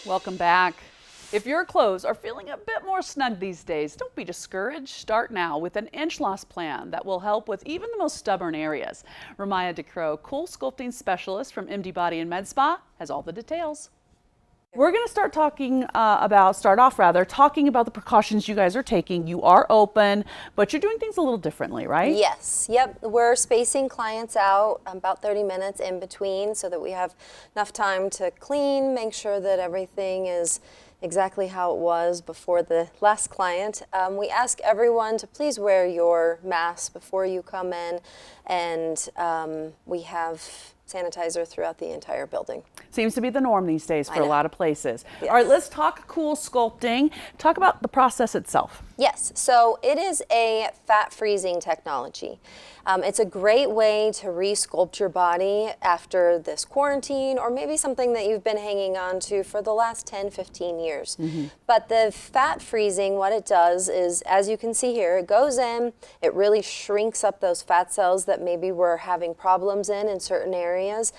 Welcome back. If your clothes are feeling a bit more snug these days, don't be discouraged. Start now with an inch loss plan that will help with even the most stubborn areas. Ramaya DeCrow, Coolsculpting specialist from MD Body and Med Spa, has all the details. We're going to start off talking about the precautions you guys are taking. You are open, but you're doing things a little differently, right? Yes. Yep. We're spacing clients out about 30 minutes in between so that we have enough time to clean, make sure that everything is exactly how it was before the last client. We ask everyone to please wear your mask before you come in, and we have sanitizer throughout the entire building. Seems to be the norm these days for a lot of places. Yes. All right, let's talk Coolsculpting. Talk about the process itself. Yes, so it is a fat freezing technology. It's a great way to re-sculpt your body after this quarantine or maybe something that you've been hanging on to for the last 10, 15 years. But the fat freezing, what it does is, as you can see here, it goes in, it really shrinks up those fat cells that maybe we're having problems in certain areas.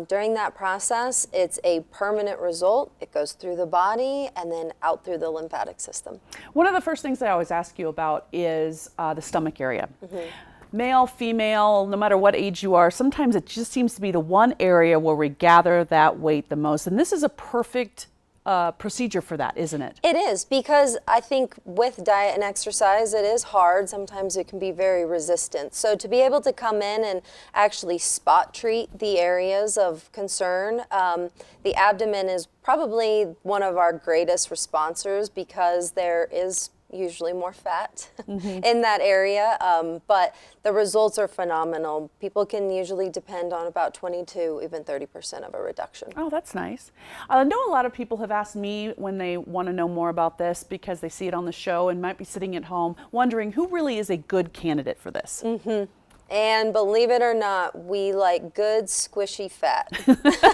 During that process, it's a permanent result. It goes through the body and then out through the lymphatic system. One of the first things I always ask you about is the stomach area. Male, female, no matter what age you are, sometimes it just seems to be the one area where we gather that weight the most. And this is a perfect procedure for that, isn't it? It is, because I think with diet and exercise, it is hard. Sometimes it can be very resistant. So to be able to come in and actually spot treat the areas of concern, the abdomen is probably one of our greatest responders because there is usually more fat in that area, but the results are phenomenal. People can usually depend on about 20 to even 30% of a reduction. Oh, that's nice. I know a lot of people have asked me when they want to know more about this because they see it on the show and might be sitting at home wondering who really is a good candidate for this. And believe it or not, we like good squishy fat.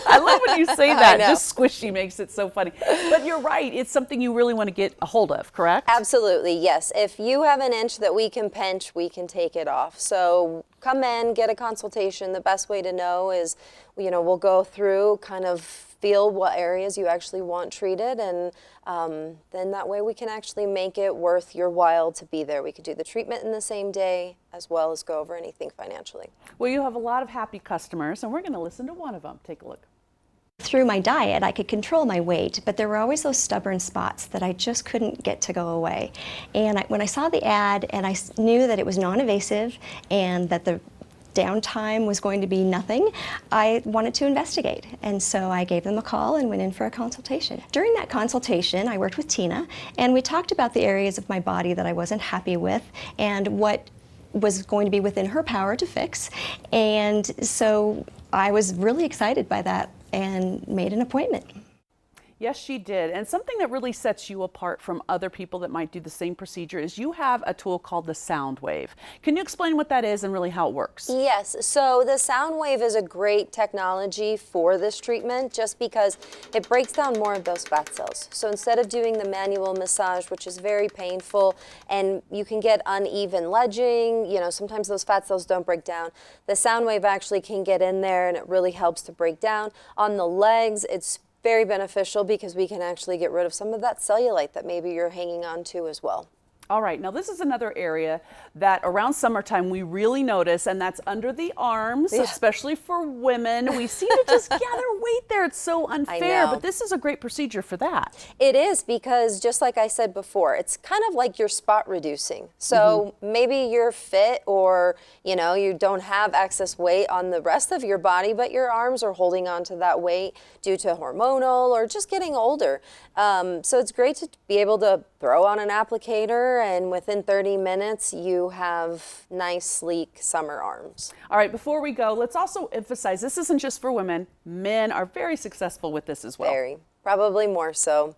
I love when you say that. Just squishy makes it so funny. But you're right. It's something you really want to get a hold of, correct? Absolutely, yes. If you have an inch that we can pinch, we can take it off. So come in, get a consultation. The best way to know is, we'll go through, kind of feel what areas you actually want treated, and then that way we can actually make it worth your while to be there. We could do the treatment in the same day as well as go over anything financially. Well, you have a lot of happy customers, and we're going to listen to one of them. Take a look. Through my diet, I could control my weight, but there were always those stubborn spots that I just couldn't get to go away. And when I saw the ad and I knew that it was non-invasive and that the downtime was going to be nothing, I wanted to investigate. And so I gave them a call and went in for a consultation. During that consultation, I worked with Tina, and we talked about the areas of my body that I wasn't happy with and what was going to be within her power to fix. And so I was really excited by that and made an appointment. Yes, she did. And something that really sets you apart from other people that might do the same procedure is you have a tool called the sound wave. Can you explain what that is and really how it works? Yes, so the sound wave is a great technology for this treatment just because it breaks down more of those fat cells. So instead of doing the manual massage, which is very painful and you can get uneven ledging, sometimes those fat cells don't break down, the sound wave actually can get in there and it really helps to break down. On the legs, it's very beneficial because we can actually get rid of some of that cellulite that maybe you're hanging on to as well. All right, now this is another area that around summertime we really notice, and that's under the arms, especially for women. We seem to just gather weight there. It's so unfair, but this is a great procedure for that. It is, because just like I said before, it's kind of like you're spot reducing. So maybe you're fit or, you don't have excess weight on the rest of your body, but your arms are holding on to that weight due to hormonal or just getting older. So it's great to be able to throw on an applicator, and within 30 minutes you have nice, sleek summer arms. All right, before we go, let's also emphasize this isn't just for women. Men are very successful with this as well. Very. Probably more so,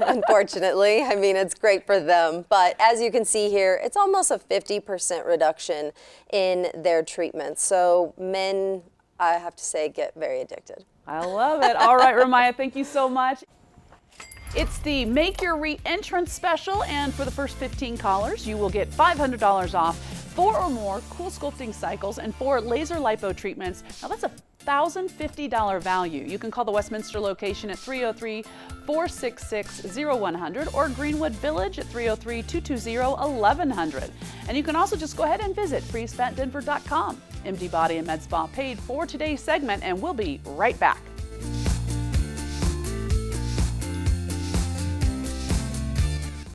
unfortunately. I mean, it's great for them. But as you can see here, it's almost a 50% reduction in their treatment. So men, I have to say, get very addicted. I love it. All right, Ramaya, thank you so much. It's the Make Your Re-Entrance special, and for the first 15 callers, you will get $500 off 4 or more Coolsculpting cycles and 4 laser lipo treatments. Now that's a $1,050 value. You can call the Westminster location at 303-466-0100 or Greenwood Village at 303-220-1100. And you can also just go ahead and visit freezefatdenver.com. MD Body and Med Spa paid for today's segment, and we'll be right back.